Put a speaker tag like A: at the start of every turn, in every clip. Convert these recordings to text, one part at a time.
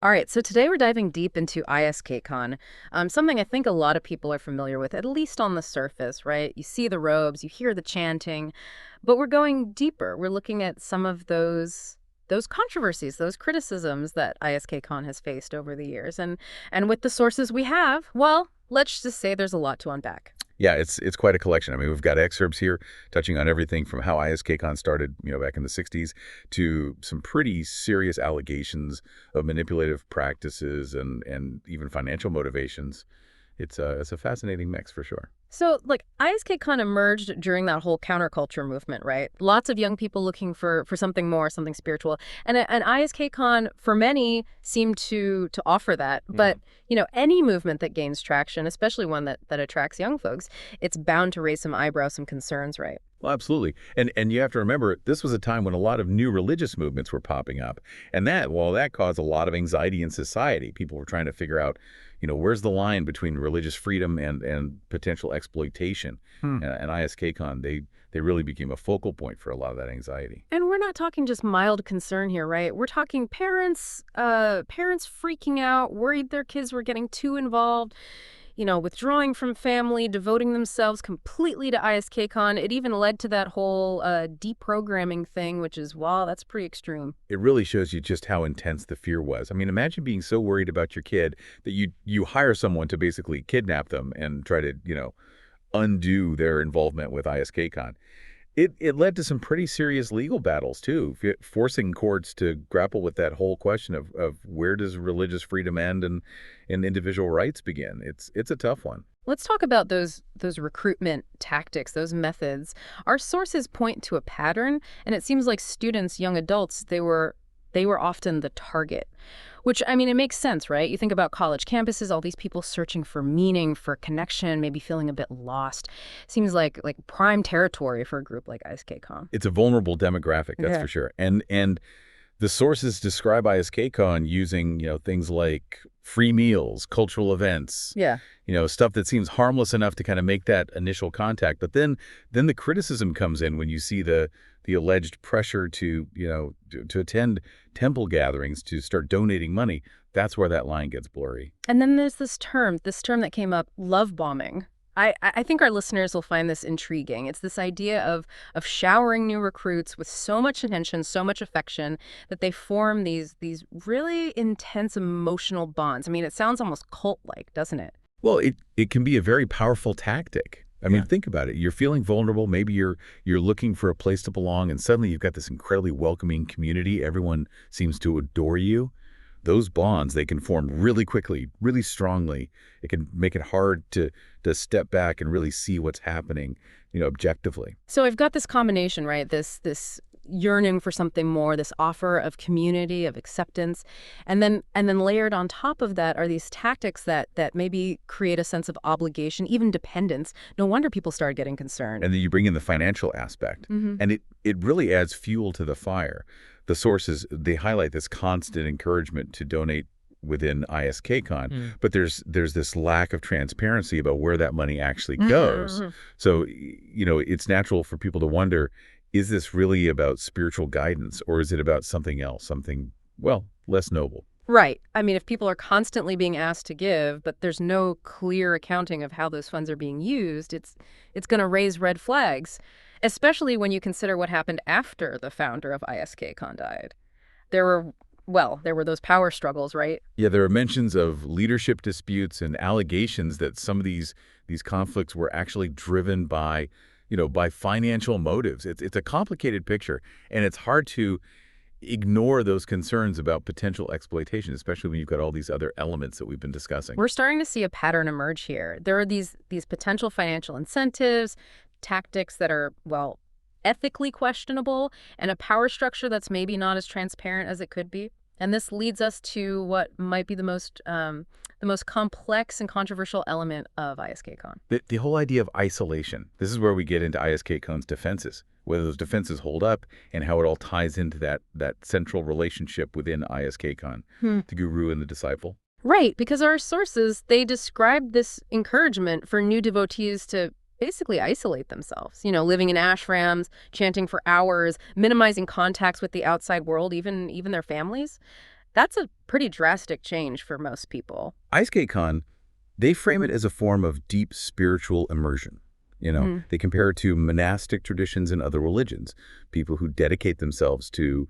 A: All right, so today we're diving deep into ISKCON, something I think a lot of people are familiar with, at least on the surface, right? You see the robes, you hear the chanting, but we're going deeper. We're looking at some of those controversies, those criticisms that ISKCON has faced over the years, and with the sources we have, well, let's just say there's a lot to unpack.
B: Yeah, it's quite a collection. I mean, we've got excerpts here touching on everything from how ISKCon started, back in the 60s, to some pretty serious allegations of manipulative practices and even financial motivations. It's a fascinating mix for sure.
A: So, like, ISKCon emerged during that whole counterculture movement, right? Lots of young people looking for something more, something spiritual. And ISKCon, for many, seemed to offer that.
B: Yeah.
A: But, any movement that gains traction, especially one that attracts young folks, it's bound to raise some eyebrows, some concerns, right?
B: Well, absolutely. And you have to remember, this was a time when a lot of new religious movements were popping up. And that caused a lot of anxiety in society. People were trying to figure out, where's the line between religious freedom and potential exploitation.
A: Hmm.
B: And ISKCon, they really became a focal point for a lot of that anxiety.
A: And we're not talking just mild concern here, right? We're talking parents freaking out, worried their kids were getting too involved, withdrawing from family, devoting themselves completely to ISKCon. It even led to that whole deprogramming thing, which is, wow, that's pretty extreme.
B: It really shows you just how intense the fear was. I mean, imagine being so worried about your kid that you hire someone to basically kidnap them and try to, undo their involvement with ISKCon. It led to some pretty serious legal battles too, forcing courts to grapple with that whole question of where does religious freedom end and individual rights begin. It's a tough one.
A: Let's talk about those recruitment tactics, those methods. Our sources point to a pattern, and it seems like students, young adults, they were often the target. Which, I mean, it makes sense, right? You think about college campuses, all these people searching for meaning, for connection, maybe feeling a bit lost. Seems like prime territory for a group like ISKCON.
B: It's a vulnerable demographic, that's
A: Yeah.
B: for sure. And the sources describe ISKCon using, things like free meals, cultural events,
A: Yeah.
B: stuff that seems harmless enough to kind of make that initial contact. But then the criticism comes in when you see the alleged pressure to attend temple gatherings, to start donating money. That's where that line gets blurry.
A: And then there's this term that came up, love bombing. I think our listeners will find this intriguing. It's this idea of showering new recruits with so much attention, so much affection, that they form these really intense emotional bonds. I mean, it sounds almost cult-like, doesn't it?
B: Well, it can be a very powerful tactic. I mean, think about it. You're feeling vulnerable. Maybe you're looking for a place to belong, and suddenly you've got this incredibly welcoming community. Everyone seems to adore you. Those bonds, they can form really quickly, really strongly. It can make it hard to step back and really see what's happening, objectively.
A: So I've got this combination, right? This yearning for something more, this offer of community, of acceptance, and then layered on top of that are these tactics that maybe create a sense of obligation, even dependence. No wonder people started getting concerned.
B: And then you bring in the financial aspect, and it really adds fuel to the fire. The sources, they highlight this constant encouragement to donate within ISKCon, but there's this lack of transparency about where that money actually goes.
A: Mhm.
B: So, it's natural for people to wonder, is this really about spiritual guidance, or is it about something else, something, well, less noble?
A: Right. I mean, if people are constantly being asked to give, but there's no clear accounting of how those funds are being used, it's going to raise red flags, especially when you consider what happened after the founder of ISKCon died. There were, there were those power struggles, right?
B: Yeah, there are mentions of leadership disputes and allegations that some of these conflicts were actually driven by financial motives. It's a complicated picture, and it's hard to ignore those concerns about potential exploitation, especially when you've got all these other elements that we've been discussing.
A: We're starting to see a pattern emerge here. There are these potential financial incentives, tactics that are, ethically questionable, and a power structure that's maybe not as transparent as it could be. And this leads us to what might be the most complex and controversial element of ISKCon.
B: The whole idea of isolation, this is where we get into ISKCon's defenses, whether those defenses hold up and how it all ties into that central relationship within ISKCon, the guru and the disciple.
A: Right, because our sources, they describe this encouragement for new devotees to basically isolate themselves, living in ashrams, chanting for hours, minimizing contacts with the outside world, even their families. That's a pretty drastic change for most people.
B: ISKCON, they frame it as a form of deep spiritual immersion. They compare it to monastic traditions in other religions, people who dedicate themselves to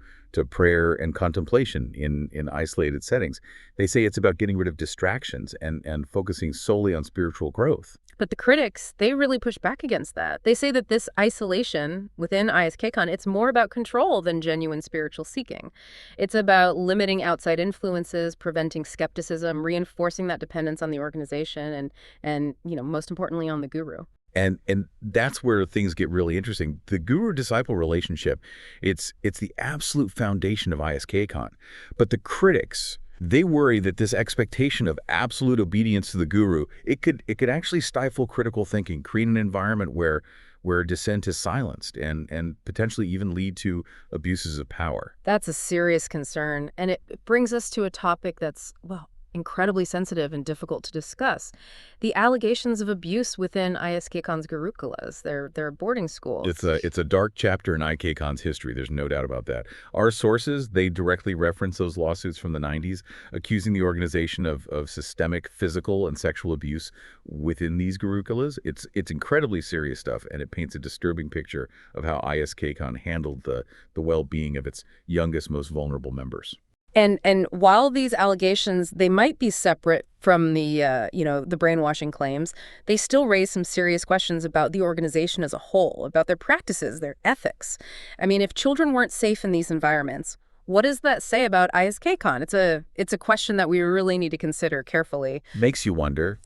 B: prayer and contemplation in isolated settings. They say it's about getting rid of distractions and focusing solely on spiritual growth.
A: But the critics, they really push back against that. They say that this isolation within ISKCon, it's more about control than genuine spiritual seeking. It's about limiting outside influences, preventing skepticism, reinforcing that dependence on the organization, and most importantly, on the guru.
B: And that's where things get really interesting. The guru-disciple relationship, it's the absolute foundation of ISKCON. But the critics, they worry that this expectation of absolute obedience to the guru, it could actually stifle critical thinking, create an environment where dissent is silenced and potentially even lead to abuses of power.
A: That's a serious concern, and it brings us to a topic that's, well, incredibly sensitive and difficult to discuss. The allegations of abuse within ISKCon's Gurukulas, their boarding schools.
B: It's a dark chapter in IKCON's history, there's no doubt about that. Our sources, they directly reference those lawsuits from the 90s, accusing the organization of systemic physical and sexual abuse within these Gurukulas. It's incredibly serious stuff, and it paints a disturbing picture of how ISKCON handled the well-being of its youngest, most vulnerable members.
A: And while these allegations, they might be separate from the brainwashing claims, they still raise some serious questions about the organization as a whole, about their practices, their ethics. I mean, if children weren't safe in these environments, what does that say about ISKCon? It's a question that we really need to consider carefully.
B: Makes you wonder,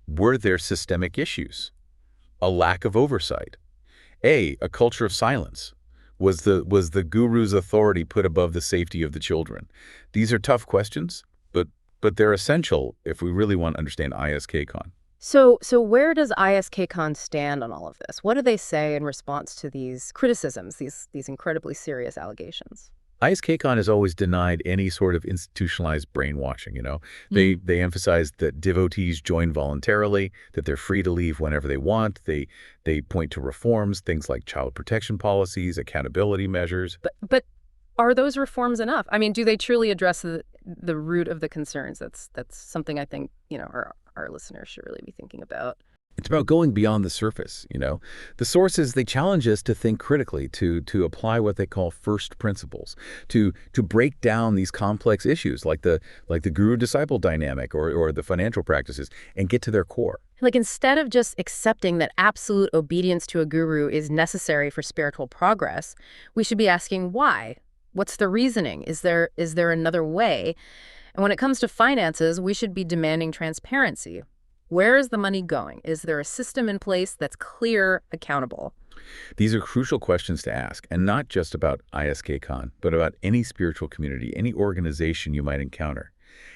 B: were there systemic issues? A lack of oversight? A culture of silence? Was the guru's authority put above the safety of the children? These are tough questions, but they're essential if we really want to understand ISKCON.
A: So where does ISKCon stand on all of this? What do they say in response to these criticisms, these incredibly serious allegations?
B: ISKCON has always denied any sort of institutionalized brainwashing. They emphasize that devotees join voluntarily, that they're free to leave whenever they want. They point to reforms, things like child protection policies, accountability measures.
A: But are those reforms enough? I mean, do they truly address the root of the concerns? That's something I think, our listeners should really be thinking about.
B: It's about going beyond the surface. The sources, they challenge us to think critically, to apply what they call first principles, to break down these complex issues like the guru-disciple dynamic or the financial practices and get to their core.
A: Like, instead of just accepting that absolute obedience to a guru is necessary for spiritual progress, we should be asking why. What's the reasoning? Is there another way? And when it comes to finances, we should be demanding transparency. Where is the money going? Is there a system in place that's clear, accountable?
B: These are crucial questions to ask, and not just about ISKCON, but about any spiritual community, any organization you might encounter.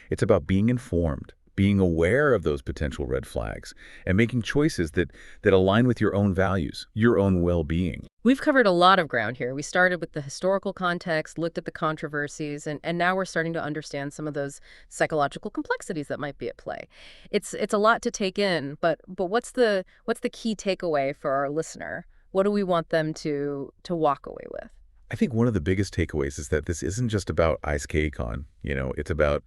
B: It's about being informed, being aware of those potential red flags, and making choices that align with your own values, your own well-being.
A: We've covered a lot of ground here. We started with the historical context, looked at the controversies, and now we're starting to understand some of those psychological complexities that might be at play. It's a lot to take in, but what's the key takeaway for our listener? What do we want them to walk away with?
B: I think one of the biggest takeaways is that this isn't just about ISKCON. It's about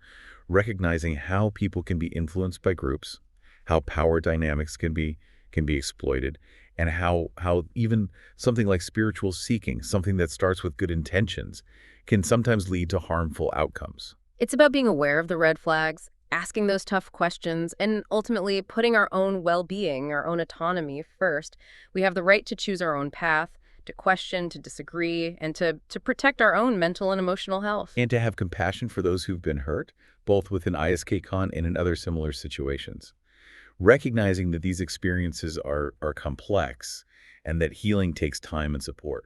B: recognizing how people can be influenced by groups, how power dynamics can be exploited, and how even something like spiritual seeking, something that starts with good intentions, can sometimes lead to harmful outcomes.
A: It's about being aware of the red flags, asking those tough questions, and ultimately putting our own well-being, our own autonomy first. We have the right to choose our own path, to question, to disagree, and to protect our own mental and emotional health.
B: And to have compassion for those who've been hurt, both within ISKCON and in other similar situations. Recognizing that these experiences are complex and that healing takes time and support.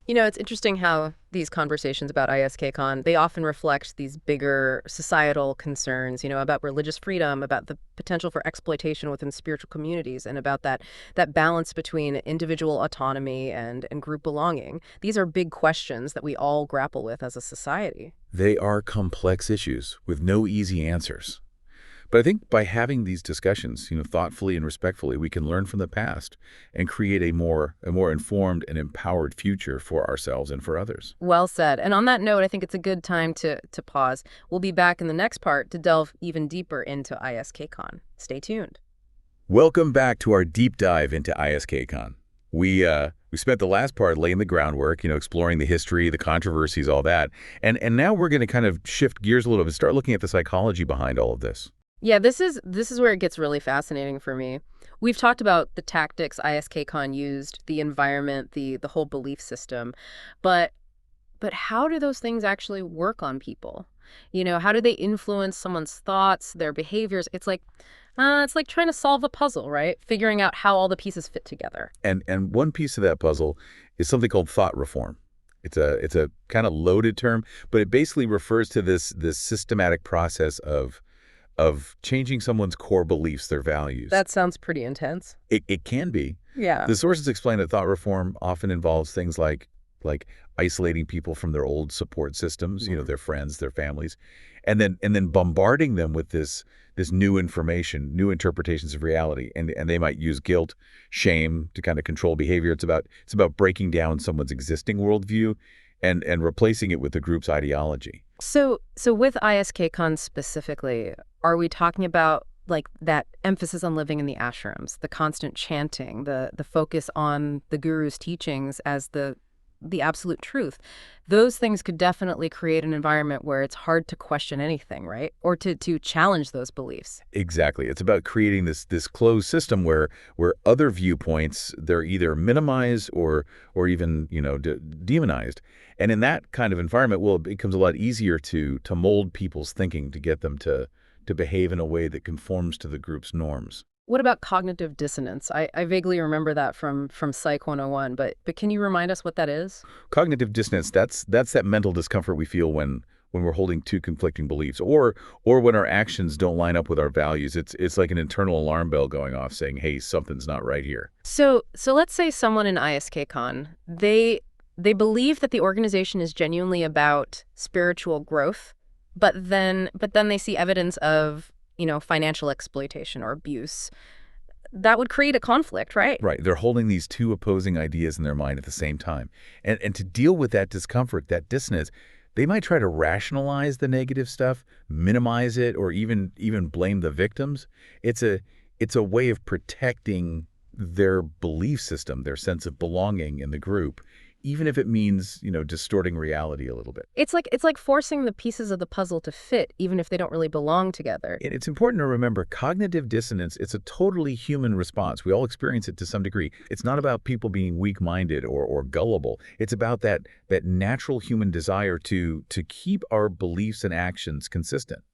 A: It's interesting how these conversations about ISKCon, they often reflect these bigger societal concerns, about religious freedom, about the potential for exploitation within spiritual communities, and about that balance between individual autonomy and group belonging. These are big questions that we all grapple with as a society.
B: They are complex issues with no easy answers. But I think by having these discussions, thoughtfully and respectfully, we can learn from the past and create a more informed and empowered future for ourselves and for others.
A: Well said. And on that note, I think it's a good time to pause. We'll be back in the next part to delve even deeper into ISKCon. Stay tuned.
B: Welcome back to our deep dive into ISKCon. We spent the last part laying the groundwork, exploring the history, the controversies, all that. And now we're going to kind of shift gears a little bit, start looking at the psychology behind all of this.
A: Yeah, this is where it gets really fascinating for me. We've talked about the tactics ISKCon used, the environment, the whole belief system, but how do those things actually work on people? How do they influence someone's thoughts, their behaviors? It's like trying to solve a puzzle, right? Figuring out how all the pieces fit together.
B: And one piece of that puzzle is something called thought reform. It's a kind of loaded term, but it basically refers to this systematic process of changing someone's core beliefs, their values.
A: That sounds pretty intense.
B: It can be.
A: Yeah.
B: The sources explain that thought reform often involves things like isolating people from their old support systems, their friends, their families, and then bombarding them with this new information, new interpretations of reality. And they might use guilt, shame to kind of control behavior. It's about breaking down someone's existing worldview and replacing it with the group's ideology.
A: So with ISKCon specifically, are we talking about like that emphasis on living in the ashrams, the constant chanting, the focus on the guru's teachings as the absolute truth? Those things could definitely create an environment where it's hard to question anything, right? Or to challenge those beliefs.
B: Exactly. It's about creating this closed system where other viewpoints, they're either minimized or even demonized. And in that kind of environment, well, it becomes a lot easier to mold people's thinking, to get them to behave in a way that conforms to the group's norms.
A: What about cognitive dissonance? I vaguely remember that from Psych 101, but can you remind us what that is?
B: Cognitive dissonance, that's that mental discomfort we feel when we're holding two conflicting beliefs, or when our actions don't line up with our values. It's like an internal alarm bell going off saying, hey, something's not right here.
A: So let's say someone in ISKCon, they believe that the organization is genuinely about spiritual growth, but then they see evidence of, financial exploitation or abuse. That would create a conflict, right?
B: Right. They're holding these two opposing ideas in their mind at the same time. And to deal with that discomfort, that dissonance, they might try to rationalize the negative stuff, minimize it, or even blame the victims. It's a way of protecting their belief system, their sense of belonging in the group, even if it means, distorting reality a little bit.
A: It's like forcing the pieces of the puzzle to fit, even if they don't really belong together.
B: And it's important to remember cognitive dissonance, it's a totally human response. We all experience it to some degree. It's not about people being weak-minded or gullible. It's about that natural human desire to keep our beliefs and actions consistent.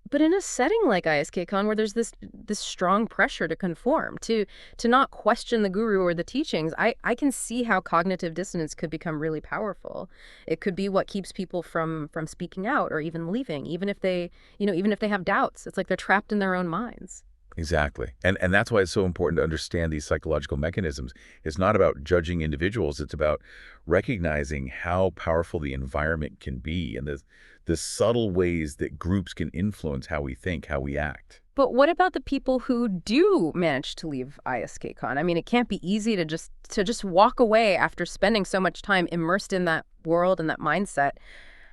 A: But in a setting like ISKCon, where there's this strong pressure to conform, to not question the guru or the teachings, I can see how cognitive dissonance could become really powerful. It could be what keeps people from speaking out or even leaving, even if they have doubts. It's like they're trapped in their own minds.
B: Exactly. And that's why it's so important to understand these psychological mechanisms. It's not about judging individuals. It's about recognizing how powerful the environment can be and the subtle ways that groups can influence how we think, how we act.
A: But what about the people who do manage to leave ISKCon? I mean, it can't be easy to just walk away after spending so much time immersed in that world and that mindset.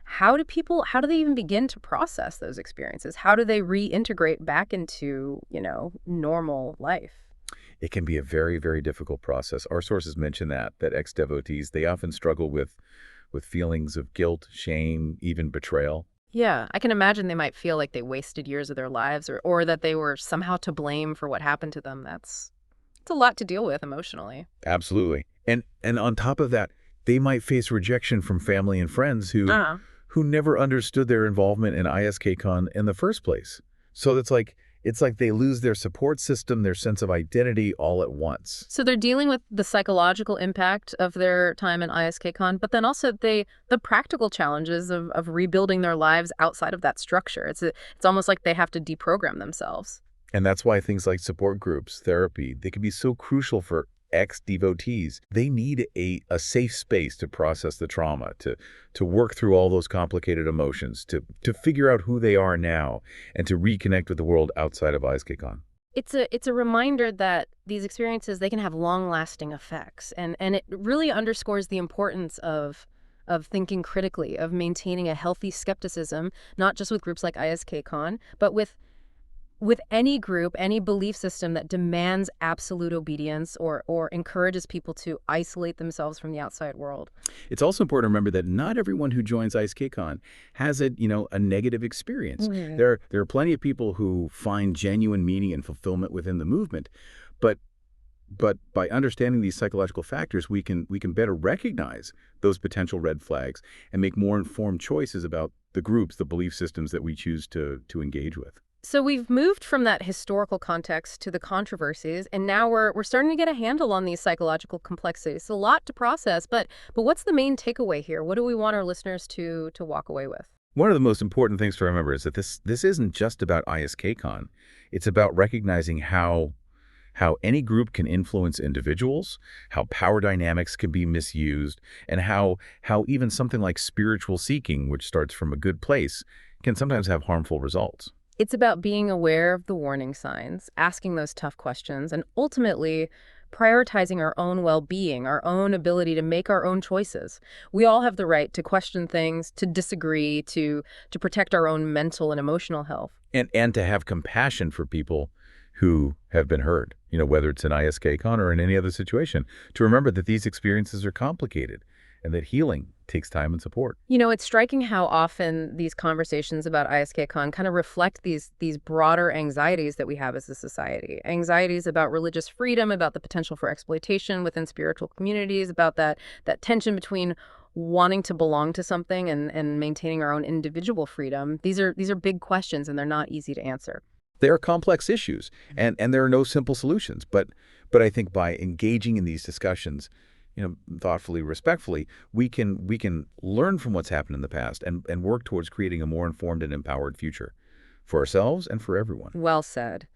A: How do they even begin to process those experiences? How do they reintegrate back into, normal life?
B: It can be a very, very difficult process. Our sources mention that ex-devotees, they often struggle with feelings of guilt, shame, even betrayal.
A: Yeah, I can imagine they might feel like they wasted years of their lives or that they were somehow to blame for what happened to them. It's a lot to deal with emotionally.
B: Absolutely. And on top of that, they might face rejection from family and friends who never understood their involvement in ISKCon in the first place. So it's like they lose their support system, their sense of identity all at once.
A: So they're dealing with the psychological impact of their time in ISKCon, but then also the practical challenges of rebuilding their lives outside of that structure. It's almost like they have to deprogram themselves.
B: And that's why things like support groups, therapy, they can be so crucial for ex-devotees, they need a safe space to process the trauma, to work through all those complicated emotions, to figure out who they are now, and to reconnect with the world outside of ISKCON.
A: It's a reminder that these experiences, they can have long-lasting effects, and it really underscores the importance of thinking critically, of maintaining a healthy skepticism, not just with groups like ISKCON, but with any group, any belief system that demands absolute obedience or encourages people to isolate themselves from the outside world.
B: It's also important to remember that not everyone who joins ISKCON has a negative experience.
A: Mhm.
B: There are plenty of people who find genuine meaning and fulfillment within the movement, but by understanding these psychological factors, we can better recognize those potential red flags and make more informed choices about the groups, the belief systems that we choose to engage with.
A: So we've moved from that historical context to the controversies, and now we're starting to get a handle on these psychological complexities. It's a lot to process, but what's the main takeaway here? What do we want our listeners to walk away with?
B: One of the most important things to remember is that this isn't just about ISKCon. It's about recognizing how any group can influence individuals, how power dynamics can be misused, and how even something like spiritual seeking, which starts from a good place, can sometimes have harmful results.
A: It's about being aware of the warning signs, asking those tough questions, and ultimately prioritizing our own well-being, our own ability to make our own choices. We all have the right to question things, to disagree, to protect our own mental and emotional health.
B: And to have compassion for people who have been hurt, whether it's in ISKCon or in any other situation, to remember that these experiences are complicated and that healing takes time and support.
A: It's striking how often these conversations about ISKCon kind of reflect these broader anxieties that we have as a society. Anxieties about religious freedom, about the potential for exploitation within spiritual communities, about that tension between wanting to belong to something and maintaining our own individual freedom. These are big questions, and they're not easy to answer.
B: They are complex issues, and there are no simple solutions. But I think by engaging in these discussions, thoughtfully, respectfully, we can learn from what's happened in the past and work towards creating a more informed and empowered future for ourselves and for everyone.
A: Well said.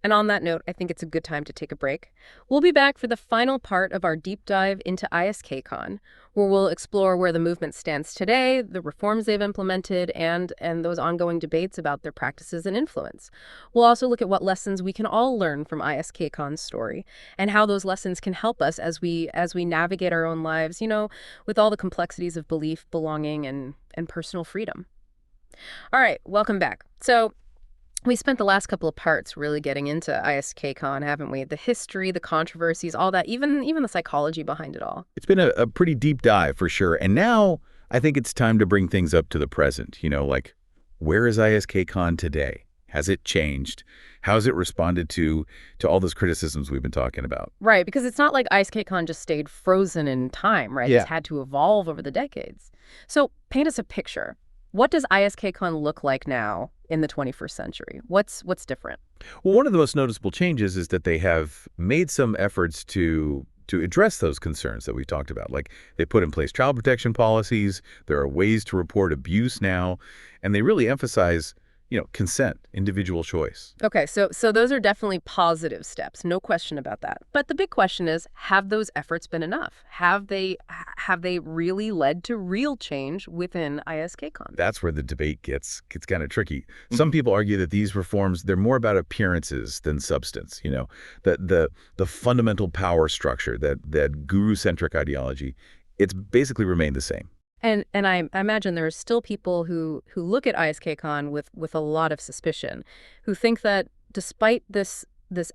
A: And on that note, I think it's a good time to take a break. We'll be back for the final part of our deep dive into ISKCon, where we'll explore where the movement stands today, the reforms they've implemented, and those ongoing debates about their practices and influence. We'll also look at what lessons we can all learn from ISKCon's story and how those lessons can help us as we navigate our own lives, with all the complexities of belief, belonging, and personal freedom. All right, welcome back. So we spent the last couple of parts really getting into ISKCon, haven't we? The history, the controversies, all that, even the psychology behind it all.
B: It's been a pretty deep dive for sure. And now I think it's time to bring things up to the present. Like, where is ISKCon today? Has it changed? How has it responded to all those criticisms we've been talking about?
A: Right, because it's not like ISKCon just stayed frozen in time, right? It's
B: Yeah.
A: had to evolve over the decades. So paint us a picture. What does ISKCon look like now in the 21st century? What's different?
B: Well, one of the most noticeable changes is that they have made some efforts to address those concerns that we talked about. Like, they put in place child protection policies, there are ways to report abuse now, and they really emphasize, consent, individual choice.
A: Okay, so those are definitely positive steps, no question about that. But the big question is, have those efforts been enough? Have they really led to real change within ISKCon?
B: That's where the debate gets kind of tricky. Some people argue that these reforms, they're more about appearances than substance, that the fundamental power structure, that guru-centric ideology, it's basically remained the same.
A: And I imagine there are still people who look at ISKCon with a lot of suspicion, who think that despite this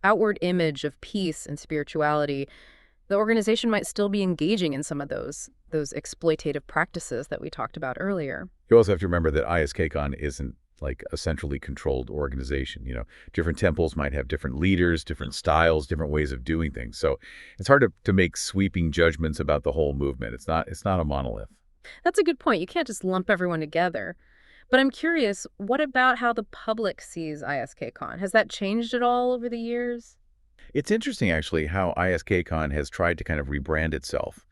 A: outward image of peace and spirituality, the organization might still be engaging in some of those exploitative practices that we talked about earlier.
B: You also have to remember that ISKCON isn't like a centrally controlled organization. Different temples might have different leaders, different styles, different ways of doing things. So it's hard to make sweeping judgments about the whole movement. It's not a monolith.
A: That's a good point. You can't just lump everyone together. But I'm curious, what about how the public sees ISKCon? Has that changed at all over the years?
B: It's interesting, actually, how ISKCON has tried to kind of rebrand itself.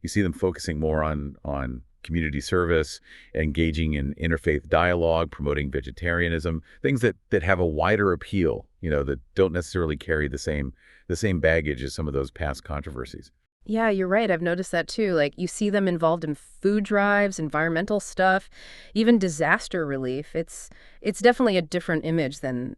B: You see them focusing more on community service, engaging in interfaith dialogue, promoting vegetarianism, things that have a wider appeal, that don't necessarily carry the same baggage as some of those past controversies.
A: Yeah, you're right. I've noticed that too. Like you see them involved in food drives, environmental stuff, even disaster relief. It's definitely a different image than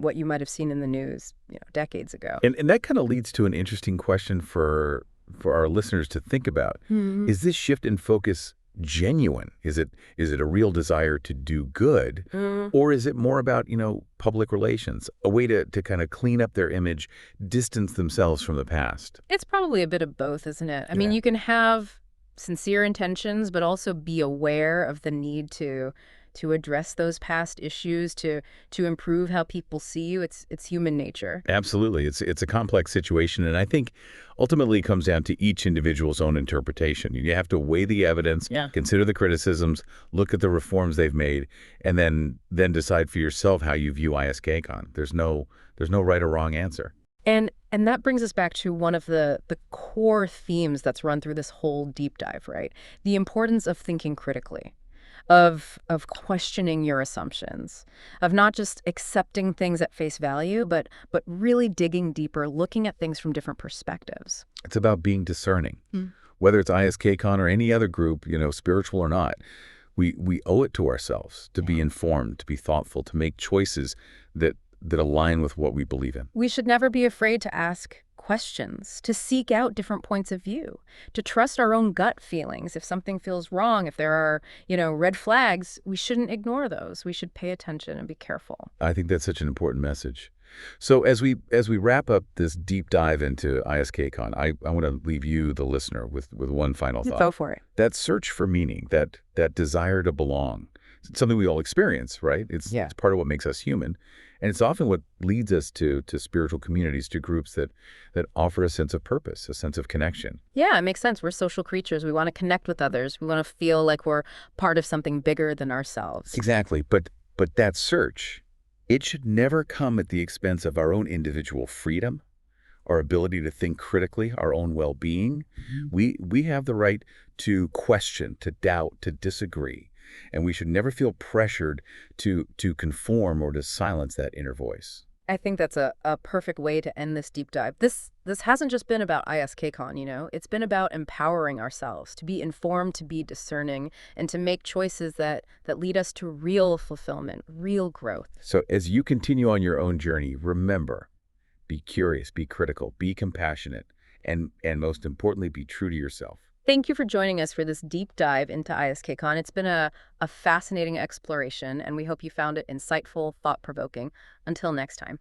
A: what you might have seen in the news, decades ago.
B: And that kind of leads to an interesting question for our listeners to think about.
A: Hmm.
B: Is this shift in focus genuine? Is it a real desire to do good? Or is it more about, public relations, a way to kind of clean up their image, distance themselves from the past?
A: It's probably a bit of both, isn't it? I mean,
B: Yeah.
A: you can have sincere intentions, but also be aware of the need to address those past issues, to improve how people see you. It's human nature.
B: Absolutely. It's a complex situation, and I think ultimately it comes down to each individual's own interpretation. You have to weigh the evidence,
A: Yeah.
B: consider the criticisms, look at the reforms they've made, and then decide for yourself how you view ISKCon. There's no right or wrong answer.
A: And that brings us back to one of the core themes that's run through this whole deep dive, right? The importance of thinking critically, of questioning your assumptions, of not just accepting things at face value, but really digging deeper, looking at things from different perspectives.
B: It's about being discerning.
A: Mm.
B: Whether it's ISKCon or any other group, spiritual or not, we owe it to ourselves to be
A: Yeah.
B: informed, to be thoughtful, to make choices that align with what we believe in.
A: We should never be afraid to ask questions, to seek out different points of view, to trust our own gut feelings. If something feels wrong, if there are, red flags, we shouldn't ignore those. We should pay attention and be careful.
B: I think that's such an important message. So as we wrap up this deep dive into ISKCon, I want to leave you, the listener, with one final thought.
A: Go for it.
B: That search for meaning, that desire to belong, it's something we all experience, right?
A: Yeah.
B: It's part of what makes us human. And it's often what leads us to spiritual communities, to groups that offer a sense of purpose, a sense of connection.
A: Yeah, it makes sense. We're social creatures. We want to connect with others. We want to feel like we're part of something bigger than ourselves.
B: Exactly. But that search, it should never come at the expense of our own individual freedom, our ability to think critically, our own well-being.
A: Mhm.
B: We have the right to question, to doubt, to disagree, and we should never feel pressured to conform or to silence that inner voice.
A: I think that's a perfect way to end this deep dive. This hasn't just been about ISKCon, It's been about empowering ourselves, to be informed, to be discerning, and to make choices that lead us to real fulfillment, real growth.
B: So as you continue on your own journey, remember, be curious, be critical, be compassionate, and most importantly, be true to yourself.
A: Thank you for joining us for this deep dive into ISKCon. It's been a fascinating exploration, and we hope you found it insightful, thought-provoking. Until next time.